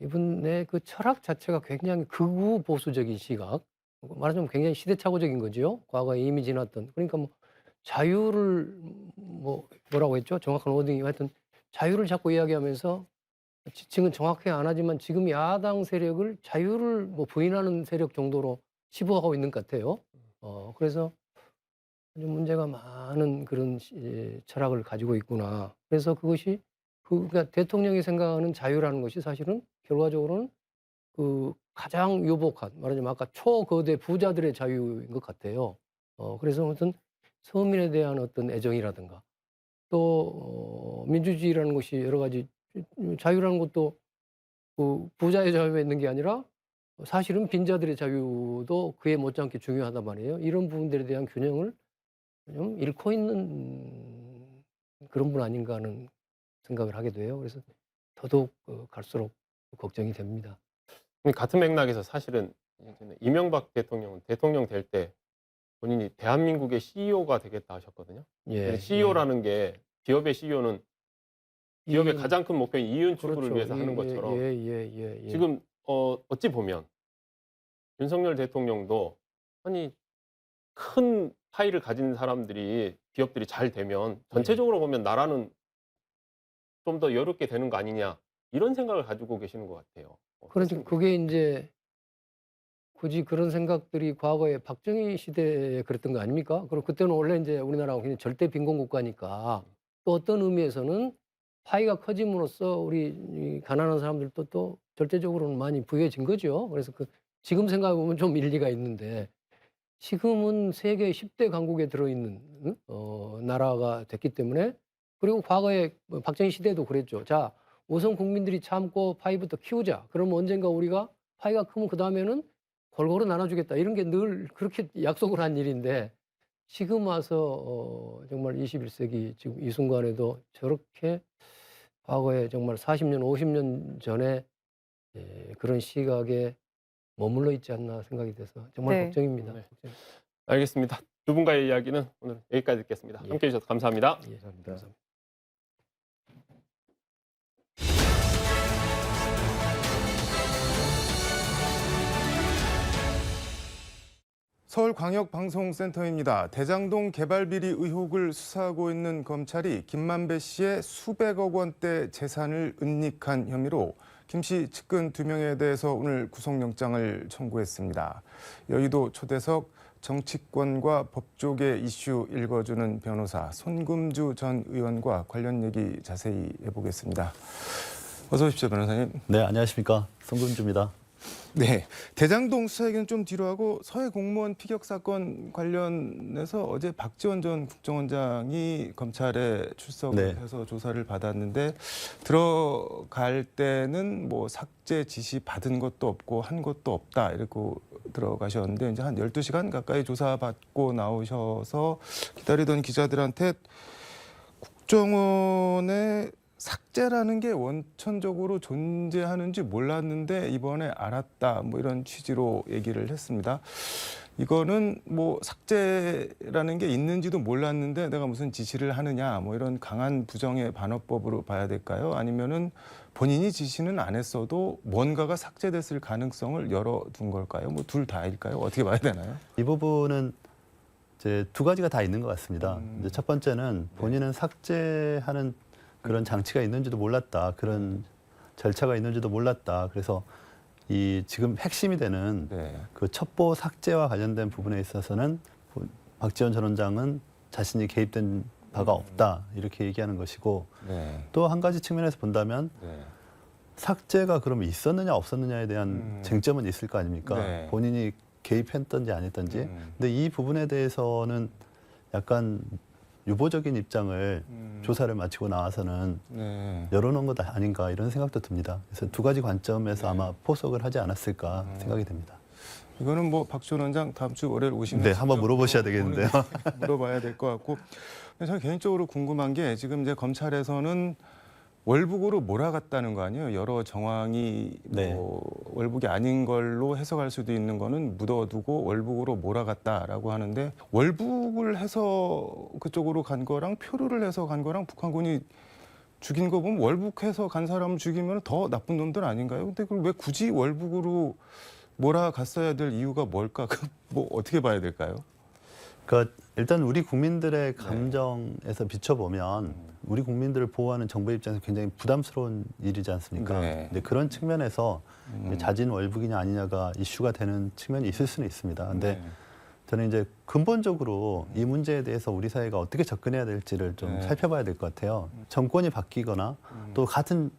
이분의 그 철학 자체가 굉장히 극우 보수적인 시각, 말하자면 굉장히 시대착오적인 거죠. 과거에 이미 지났던. 그러니까 뭐 자유를 뭐라고 했죠? 정확한 워딩이 하여튼 자유를 자꾸 이야기하면서 지칭은 정확하게 안 하지만 지금 야당 세력을 자유를 뭐 부인하는 세력 정도로 치부하고 있는 것 같아요. 그래서 좀 문제가 많은 그런 철학을 가지고 있구나. 그래서 그것이 그러니까 대통령이 생각하는 자유라는 것이 사실은 결과적으로는 그 가장 유복한 말하자면 아까 초거대 부자들의 자유인 것 같아요. 그래서 어떤 서민에 대한 어떤 애정이라든가 또 민주주의라는 것이 여러 가지 자유라는 것도 그 부자의 자유에 있는 게 아니라 사실은 빈자들의 자유도 그에 못지않게 중요하단 말이에요. 이런 부분들에 대한 균형을 좀 잃고 있는 그런 분 아닌가 하는 생각을 하게 돼요. 그래서 더더욱 갈수록 걱정이 됩니다. 같은 맥락에서 사실은 예전에 이명박 대통령은 대통령 될 때 본인이 대한민국의 CEO가 되겠다 하셨거든요. 예. CEO라는 게 기업의 CEO는 기업의 이윤. 가장 큰 목표인 이윤 추구를 그렇죠. 위해서 하는 것처럼 예. 지금 어찌 보면 윤석열 대통령도 아니 큰 파이를 가진 사람들이 기업들이 잘 되면 전체적으로 보면 나라는 좀 더 여롭게 되는 거 아니냐 이런 생각을 가지고 계시는 것 같아요. 그러니까 어떻습니까? 그게 인제 굳이 그런 생각들이 과거에 박정희 시대에 그랬던 거 아닙니까? 그리고 그때는 원래 인제 우리나라가 굉장히 절대 빈곤 국가니까 또 어떤 의미에서는 파이가 커짐으로써 우리 이 가난한 사람들도 또 절대적으로는 많이 부유해진 거죠. 그래서 그 지금 생각해 보면 좀 일리가 있는데 지금은 세계 10대 강국에 들어있는 나라가 됐기 때문에 그리고 과거에 뭐 박정희 시대도 그랬죠. 자, 우선 국민들이 참고 파이부터 키우자. 그러면 언젠가 우리가 파이가 크면 그다음에는 골고루 나눠주겠다. 이런 게 늘 그렇게 약속을 한 일인데 지금 와서 정말 21세기 지금 이 순간에도 저렇게 과거에 정말 40년, 50년 전에 그런 시각에 머물러 있지 않나 생각이 돼서 정말 네. 걱정입니다. 네. 알겠습니다. 두 분과의 이야기는 오늘 여기까지 듣겠습니다. 예. 함께해 주셔서 감사합니다. 예, 감사합니다. 서울광역방송센터입니다. 대장동 개발비리 의혹을 수사하고 있는 검찰이 김만배 씨의 수백억 원대 재산을 은닉한 혐의로 김 씨 측근 2명에 대해서 오늘 구속영장을 청구했습니다. 여의도 초대석 정치권과 법조계 이슈 읽어주는 변호사 손금주 전 의원과 관련 얘기 자세히 해보겠습니다. 어서 오십시오, 변호사님. 네, 안녕하십니까. 송금주입니다. 네, 대장동 수사 얘기는 좀 뒤로 하고 서해 공무원 피격 사건 관련해서 어제 박지원 전 국정원장이 검찰에 출석해서 조사를 받았는데 들어갈 때는 뭐 삭제 지시 받은 것도 없고 한 것도 없다 이러고 들어가셨는데 이제 한 12시간 가까이 조사받고 나오셔서 기다리던 기자들한테 국정원의 삭제라는 게 원천적으로 존재하는지 몰랐는데 이번에 알았다. 뭐 이런 취지로 얘기를 했습니다. 이거는 뭐 삭제라는 게 있는지도 몰랐는데 내가 무슨 지시를 하느냐. 뭐 이런 강한 부정의 반어법으로 봐야 될까요? 아니면은 본인이 지시는 안 했어도 뭔가가 삭제됐을 가능성을 열어둔 걸까요? 뭐 둘 다일까요? 어떻게 봐야 되나요? 이 부분은 이제 두 가지가 다 있는 것 같습니다. 이제 첫 번째는 본인은 삭제하는 그런 장치가 있는지도 몰랐다. 그런 절차가 있는지도 몰랐다. 그래서 이 지금 핵심이 되는 그 첩보 삭제와 관련된 부분에 있어서는 박지원 전 원장은 자신이 개입된 바가 없다. 이렇게 얘기하는 것이고 또 한 가지 측면에서 본다면 삭제가 그러면 있었느냐 없었느냐에 대한 쟁점은 있을 거 아닙니까? 본인이 개입했던지 아니었던지. 근데 이 부분에 대해서는 약간 유보적인 입장을 조사를 마치고 나와서는 열어놓은 것 아닌가 이런 생각도 듭니다. 그래서 두 가지 관점에서 아마 포석을 하지 않았을까 생각이 됩니다. 이거는 뭐 박지원 원장 다음 주 월요일 오시면 네, 한번 직접 물어보셔야 되겠는데요. 물어봐야 될 것 같고, 근데 저는 개인적으로 궁금한 게 지금 이제 검찰에서는 월북으로 몰아갔다는 거 아니에요? 여러 정황이 네. 뭐 월북이 아닌 걸로 해석할 수도 있는 거는 묻어두고 월북으로 몰아갔다라고 하는데, 월북을 해서 그쪽으로 간 거랑 표류를 해서 간 거랑 북한군이 죽인 거 보면 월북해서 간 사람을 죽이면 더 나쁜 놈들 아닌가요? 근데 그걸 왜 굳이 월북으로 몰아갔어야 될 이유가 뭘까? 뭐 어떻게 봐야 될까요? 그러니까 일단 우리 국민들의 감정에서 비춰보면 우리 국민들을 보호하는 정부 입장에서 굉장히 부담스러운 일이지 않습니까? 네. 근데 그런 측면에서 자진 월북이냐 아니냐가 이슈가 되는 측면이 있을 수는 있습니다. 근데 네. 저는 이제 근본적으로 이 문제에 대해서 우리 사회가 어떻게 접근해야 될지를 좀 네. 살펴봐야 될 것 같아요. 정권이 바뀌거나 또 같은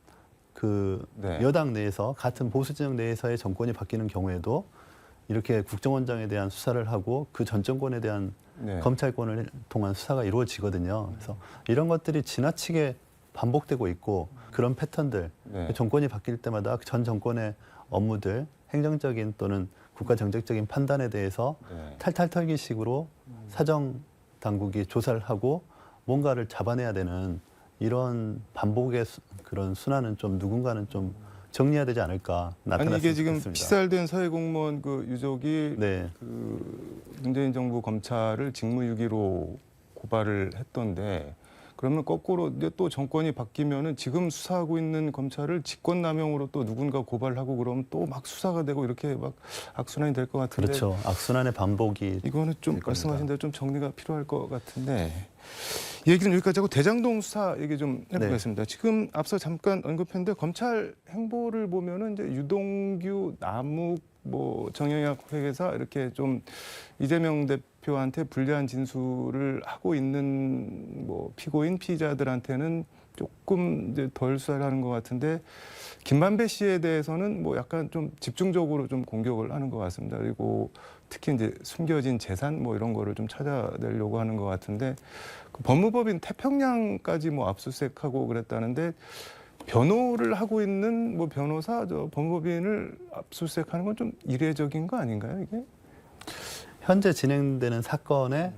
그 네. 여당 내에서 같은 보수 진영 내에서의 정권이 바뀌는 경우에도 이렇게 국정원장에 대한 수사를 하고 그 전 정권에 대한 네. 검찰권을 통한 수사가 이루어지거든요. 그래서 이런 것들이 지나치게 반복되고 있고 그런 패턴들, 네. 정권이 바뀔 때마다 전 정권의 업무들, 행정적인 또는 국가 정책적인 판단에 대해서 네. 탈탈 털기식으로 사정 당국이 조사를 하고 뭔가를 잡아내야 되는 이런 반복의 그런 순환은 좀 누군가는 좀 정리해야 되지 않을까 아니 나타났으면 이게 지금 좋겠습니다. 피살된 사회 공무원 그 유족이 네. 그 문재인 정부 검찰을 직무유기로 고발을 했던데, 그러면 거꾸로 이제 또 정권이 바뀌면은 지금 수사하고 있는 검찰을 직권남용으로 또 누군가 고발하고 그러면 또 막 수사가 되고 이렇게 막 악순환이 될 것 같은데, 그렇죠. 악순환의 반복이 이거는 좀 될 겁니다. 말씀하신 대로 좀 정리가 필요할 것 같은데, 얘기는 여기까지 하고 대장동 수사 얘기 좀 해보겠습니다. 지금 앞서 잠깐 언급했는데 검찰 행보를 보면은 이제 유동규, 남욱, 뭐 정영학 회계사 이렇게 좀 이재명 대표한테 불리한 진술을 하고 있는 뭐 피고인 피의자들한테는 조금 이제 덜 수사를 하는 것 같은데, 김만배 씨에 대해서는 뭐 약간 좀 집중적으로 좀 공격을 하는 것 같습니다. 그리고 특히 이제 숨겨진 재산 뭐 이런 거를 좀 찾아내려고 하는 것 같은데, 그 법무법인 태평양까지 뭐 압수수색하고 그랬다는데, 변호를 하고 있는 뭐 변호사, 저 법무법인을 압수수색하는 건 좀 이례적인 거 아닌가요, 이게? 현재 진행되는 사건의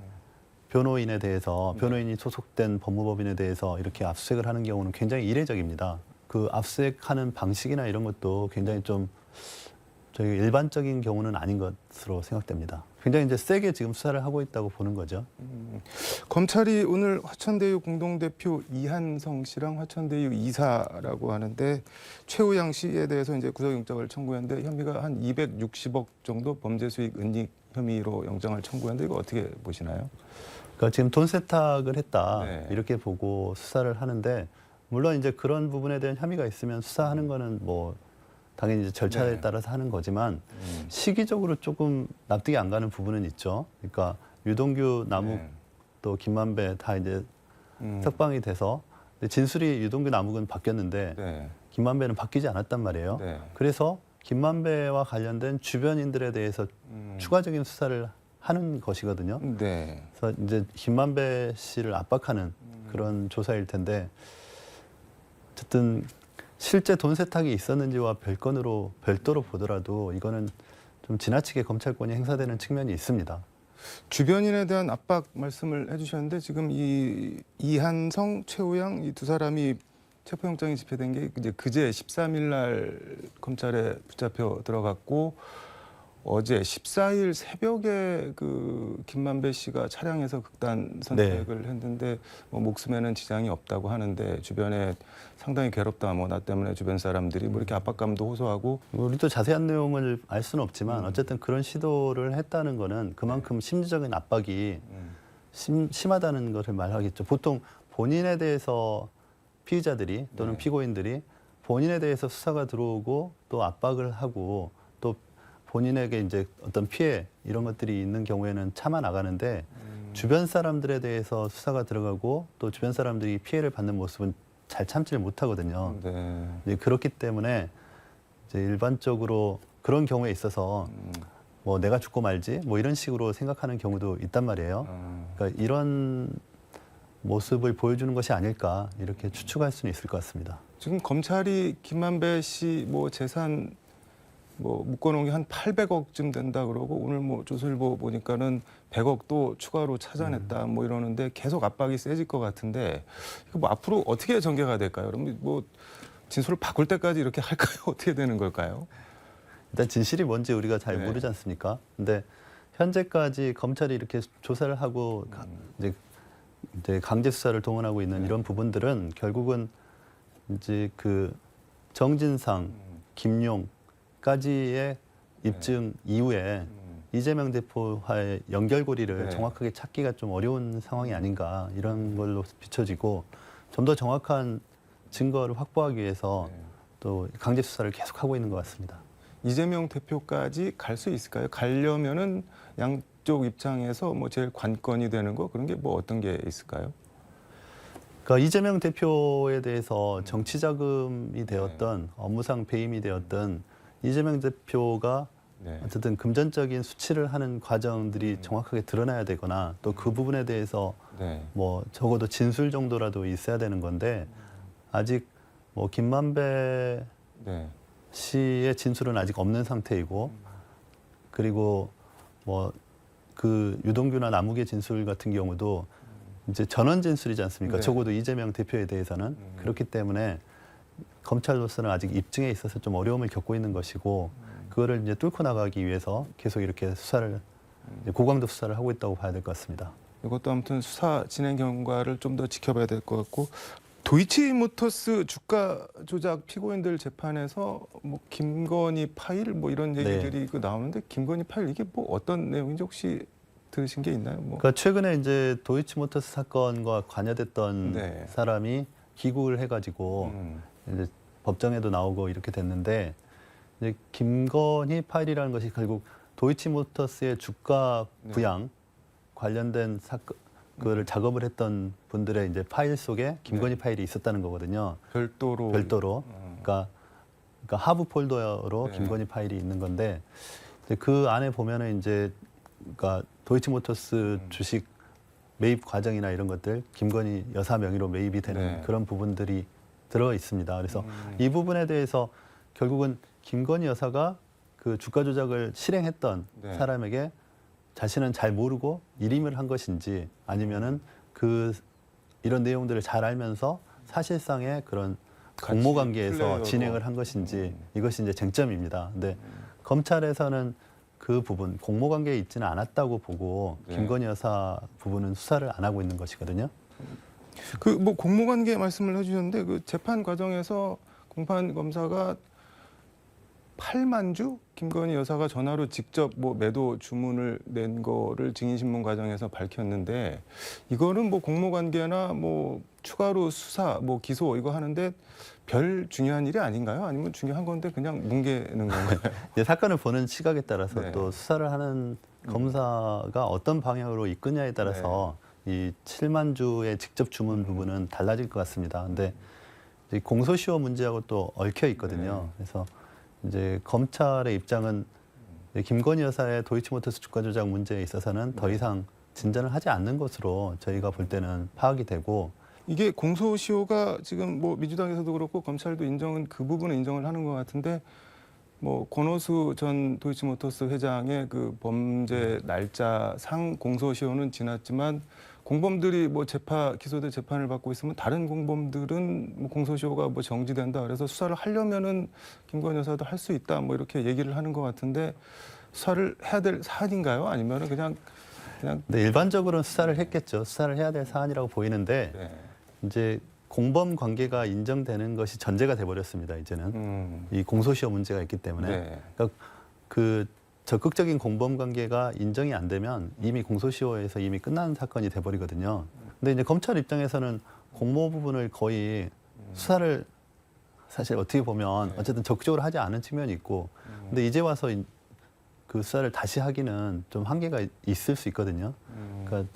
변호인에 대해서 변호인이 소속된 법무법인에 대해서 이렇게 압수수색을 하는 경우는 굉장히 이례적입니다. 그 압수수색하는 방식이나 이런 것도 굉장히 좀 저희 일반적인 경우는 아닌 것으로 생각됩니다. 굉장히 이제 세게 지금 수사를 하고 있다고 보는 거죠. 검찰이 오늘 화천대유 공동대표 이한성 씨랑 화천대유 이사라고 하는데, 최우양 씨에 대해서 이제 구속영장을 청구했는데 혐의가 한 260억 정도 범죄수익 은닉 혐의로 영장을 청구했는데, 이거 어떻게 보시나요? 그러니까 지금 돈 세탁을 했다 네. 이렇게 보고 수사를 하는데, 물론 이제 그런 부분에 대한 혐의가 있으면 수사하는 거는 뭐 당연히 이제 절차에 네. 따라서 하는 거지만 시기적으로 조금 납득이 안 가는 부분은 있죠. 그러니까 유동규, 남욱, 네. 또 김만배 다 이제 석방이 돼서 진술이 유동규, 남욱은 바뀌었는데 네. 김만배는 바뀌지 않았단 말이에요. 네. 그래서 김만배와 관련된 주변인들에 대해서 추가적인 수사를 하는 것이거든요. 네. 그래서 이제 김만배 씨를 압박하는 그런 조사일 텐데, 어쨌든 실제 돈 세탁이 있었는지와 별도로 보더라도 이거는 좀 지나치게 검찰권이 행사되는 측면이 있습니다. 주변인에 대한 압박 말씀을 해주셨는데, 지금 이 이한성, 최우양 이 두 사람이 체포영장이 집행된 게 이제 그제 13일 날 검찰에 붙잡혀 들어갔고, 어제 14일 새벽에 그 김만배 씨가 차량에서 극단 선택을 했는데 뭐 목숨에는 지장이 없다고 하는데, 주변에 상당히 괴롭다, 뭐 나 때문에 주변 사람들이 뭐 이렇게 압박감도 호소하고. 우리도 자세한 내용을 알 수는 없지만 어쨌든 그런 시도를 했다는 거는 그만큼 심리적인 압박이 심하다는 것을 말하겠죠. 보통 본인에 대해서 피의자들이 또는 피고인들이 본인에 대해서 수사가 들어오고 또 압박을 하고 또 본인에게 이제 어떤 피해 이런 것들이 있는 경우에는 참아 나가는데, 주변 사람들에 대해서 수사가 들어가고 또 주변 사람들이 피해를 받는 모습은 잘 참지를 못하거든요. 네. 이제 그렇기 때문에 이제 일반적으로 그런 경우에 있어서 뭐 내가 죽고 말지 뭐 이런 식으로 생각하는 경우도 있단 말이에요. 그러니까 이런 모습을 보여주는 것이 아닐까 이렇게 추측할 수는 있을 것 같습니다. 지금 검찰이 김만배 씨 뭐 재산 뭐 묶어놓은 게 한 800억쯤 된다 그러고 오늘 뭐 조선일보 보니까는 100억도 추가로 찾아냈다 뭐 이러는데 계속 압박이 세질 것 같은데 이거 뭐 앞으로 어떻게 전개가 될까요? 그럼 뭐 진술을 바꿀 때까지 이렇게 할까요? 어떻게 되는 걸까요? 일단 진실이 뭔지 우리가 잘 네. 모르지 않습니까? 근데 현재까지 검찰이 이렇게 조사를 하고 이제 강제 수사를 동원하고 있는 네. 이런 부분들은 결국은 이제 그 정진상, 김용까지의 입증 이후에 이재명 대표와의 연결고리를 네. 정확하게 찾기가 좀 어려운 상황이 아닌가 이런 걸로 비춰지고 좀 더 정확한 증거를 확보하기 위해서 네. 또 강제 수사를 계속하고 있는 것 같습니다. 이재명 대표까지 갈 수 있을까요? 가려면은 양쪽 입장에서 뭐 제일 관건이 되는 거 그런 게 뭐 어떤 게 있을까요? 그러니까 이재명 대표에 대해서 정치 자금이 되었던 업무상 배임이 되었던 이재명 대표가 네. 어쨌든 금전적인 수치를 하는 과정들이 정확하게 드러나야 되거나 또 그 부분에 대해서 네. 뭐 적어도 진술 정도라도 있어야 되는 건데 아직 뭐 김만배 네. 씨의 진술은 아직 없는 상태이고 그리고 뭐 그 유동규나 남욱의 진술 같은 경우도 이제 전원 진술이지 않습니까? 네. 적어도 이재명 대표에 대해서는 그렇기 때문에 검찰로서는 아직 입증에 있어서 좀 어려움을 겪고 있는 것이고 그거를 이제 뚫고 나가기 위해서 계속 이렇게 수사를 이제 고강도 수사를 하고 있다고 봐야 될 것 같습니다. 이것도 아무튼 수사 진행 경과를 좀 더 지켜봐야 될 것 같고 도이치모터스 주가 조작 피고인들 재판에서 뭐 김건희 파일 뭐 이런 얘기들이 그 나오는데 김건희 파일 이게 뭐 어떤 내용인지 혹시 들으신 게 있나요? 뭐. 그러니까 최근에 이제 도이치모터스 사건과 관여됐던 네. 사람이 귀국을 해가지고 이제 법정에도 나오고 이렇게 됐는데 이제 김건희 파일이라는 것이 결국 도이치모터스의 주가 부양 관련된 사건 그거를 작업을 했던 분들의 이제 파일 속에 김건희 파일이 있었다는 거거든요. 별도로. 그러니까 하부 폴더로 네. 김건희 파일이 있는 건데 이제 그 안에 보면은 이제 그러니까 도이치모터스 주식 매입 과정이나 이런 것들 김건희 여사 명의로 매입이 되는 네. 그런 부분들이 들어 있습니다. 그래서 이 부분에 대해서 결국은 김건희 여사가 그 주가 조작을 실행했던 네. 사람에게 자신은 잘 모르고 일임을 한 것인지 아니면은 그 이런 내용들을 잘 알면서 사실상의 그런 같이 공모 관계에서 플레이어로. 진행을 한 것인지 이것이 이제 쟁점입니다. 근데 검찰에서는 그 부분 공모 관계에 있지는 않았다고 보고 네. 김건희 여사 부분은 수사를 안 하고 있는 것이거든요. 그 뭐 공모관계 말씀을 해주셨는데 그 재판 과정에서 공판 검사가 8만 주 김건희 여사가 전화로 직접 뭐 매도 주문을 낸 거를 증인신문 과정에서 밝혔는데 이거는 뭐 공모관계나 뭐 추가로 수사 뭐 기소 이거 하는데 별 중요한 일이 아닌가요? 아니면 중요한 건데 그냥 뭉개는 건가요? 이제 사건을 보는 시각에 따라서 네. 또 수사를 하는 검사가 어떤 방향으로 이끄냐에 따라서 이 7만 주의 직접 주문 부분은 달라질 것 같습니다. 근데 이제 공소시효 문제하고 또 얽혀 있거든요. 그래서 이제 검찰의 입장은 김건희 여사의 도이치모터스 주가 조작 문제에 있어서는 더 이상 진전을 하지 않는 것으로 저희가 볼 때는 파악이 되고 이게 공소시효가 지금 뭐 민주당에서도 그렇고 검찰도 인정은 그 부분은 인정을 하는 것 같은데 뭐 권오수 전 도이치모터스 회장의 그 범죄 날짜 상 공소시효는 지났지만 공범들이 뭐 기소돼 재판을 받고 있으면 다른 공범들은 뭐 공소시효가 뭐 정지된다. 그래서 수사를 하려면은 김건희 여사도 할 수 있다. 뭐 이렇게 얘기를 하는 것 같은데 수사를 해야 될 사안인가요? 아니면은 그냥 네, 일반적으로는 수사를 했겠죠. 수사를 해야 될 사안이라고 보이는데 네. 이제 공범 관계가 인정되는 것이 전제가 돼버렸습니다. 이제는 이 공소시효 문제가 있기 때문에 네. 그러니까 그 적극적인 공범 관계가 인정이 안 되면 이미 공소시효에서 이미 끝난 사건이 돼버리거든요. 근데 이제 검찰 입장에서는 공모 부분을 거의 수사를 사실 어떻게 보면 어쨌든 적극적으로 하지 않은 측면이 있고 근데 이제 와서 그 수사를 다시 하기는 좀 한계가 있을 수 있거든요. 그러니까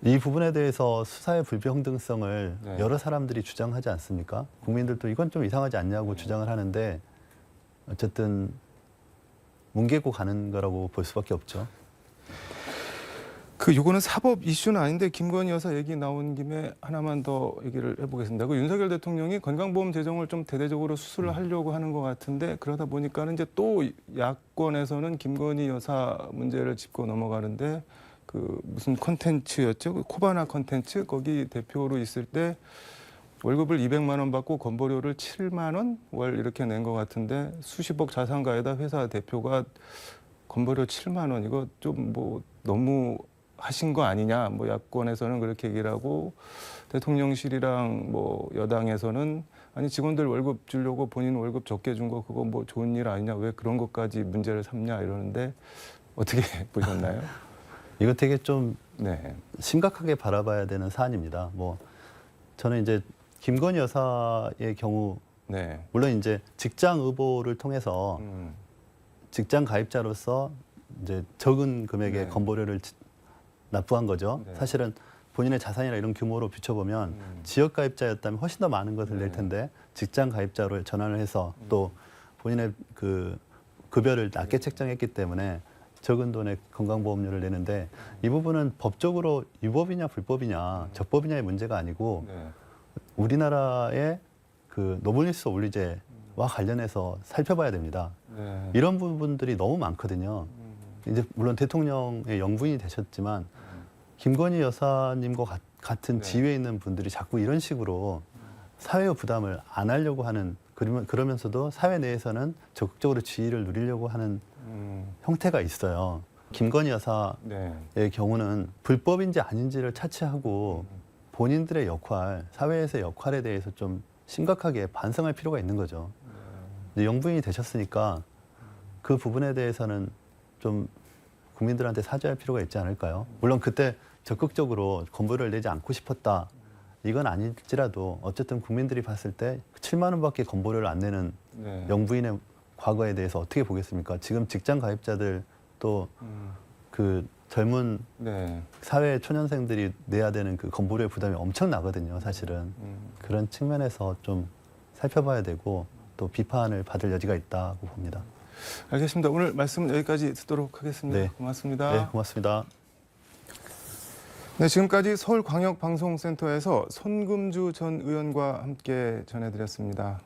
이 부분에 대해서 수사의 불평등성을 네. 여러 사람들이 주장하지 않습니까? 국민들도 이건 좀 이상하지 않냐고 주장을 하는데 어쨌든 뭉개고 가는 거라고 볼 수밖에 없죠. 요거는 사법 이슈는 아닌데 김건희 여사 얘기 나온 김에 하나만 더 얘기를 해보겠습니다. 그 윤석열 대통령이 건강보험 재정을 좀 대대적으로 수술을 하려고 하는 것 같은데 그러다 보니까는 이제 또 야권에서는 김건희 여사 문제를 짚고 넘어가는데 그 무슨 콘텐츠였죠? 그 코바나 콘텐츠 거기 대표로 있을 때 월급을 200만 원 받고 건보료를 7만 원 월 이렇게 낸 것 같은데 수십억 자산가에다 회사 대표가 건보료 7만 원 이거 좀 뭐 너무 하신 거 아니냐 뭐 야권에서는 그렇게 얘기를 하고 대통령실이랑 뭐 여당에서는 아니 직원들 월급 주려고 본인 월급 적게 준 거 그거 뭐 좋은 일 아니냐 왜 그런 것까지 문제를 삼냐 이러는데 어떻게 보셨나요? 이거 되게 좀 네. 심각하게 바라봐야 되는 사안입니다. 뭐 저는 이제 김건희 여사의 경우 네. 물론 이제 직장 의보를 통해서 음. 직장 가입자로서 이제 적은 금액의 네. 건보료를 납부한 거죠. 네. 사실은 본인의 자산이나 이런 규모로 비춰보면 지역 가입자였다면 훨씬 더 많은 것을 낼 네. 텐데 직장 가입자로 전환을 해서 또 본인의 그 급여를 낮게 책정했기 때문에 적은 돈의 건강보험료를 내는데 이 부분은 법적으로 위법이냐 불법이냐 적법이냐의 문제가 아니고 네. 우리나라의 그 노블리스 올리제와 관련해서 살펴봐야 됩니다. 네. 이런 부분들이 너무 많거든요. 이제 물론 대통령의 영부인이 되셨지만 김건희 여사님과 같은 네. 지위에 있는 분들이 자꾸 이런 식으로 사회의 부담을 안 하려고 하는 그러면서도 사회 내에서는 적극적으로 지위를 누리려고 하는 형태가 있어요. 김건희 여사의 네. 경우는 불법인지 아닌지를 차치하고 본인들의 역할, 사회에서의 역할에 대해서 좀 심각하게 반성할 필요가 있는 거죠. 이제 영부인이 되셨으니까 그 부분에 대해서는 좀 국민들한테 사죄할 필요가 있지 않을까요? 물론 그때 적극적으로 건보료를 내지 않고 싶었다. 이건 아닐지라도 어쨌든 국민들이 봤을 때 7만 원밖에 건보료를 안 내는 네. 영부인의 과거에 대해서 어떻게 보겠습니까? 지금 직장 가입자들 또 그 젊은 네. 사회 초년생들이 내야 되는 그 건보료의 부담이 엄청나거든요, 사실은. 그런 측면에서 좀 살펴봐야 되고 또 비판을 받을 여지가 있다고 봅니다. 알겠습니다. 오늘 말씀 여기까지 듣도록 하겠습니다. 네. 고맙습니다. 네, 고맙습니다. 네, 지금까지 서울광역방송센터에서 손금주 전 의원과 함께 전해드렸습니다.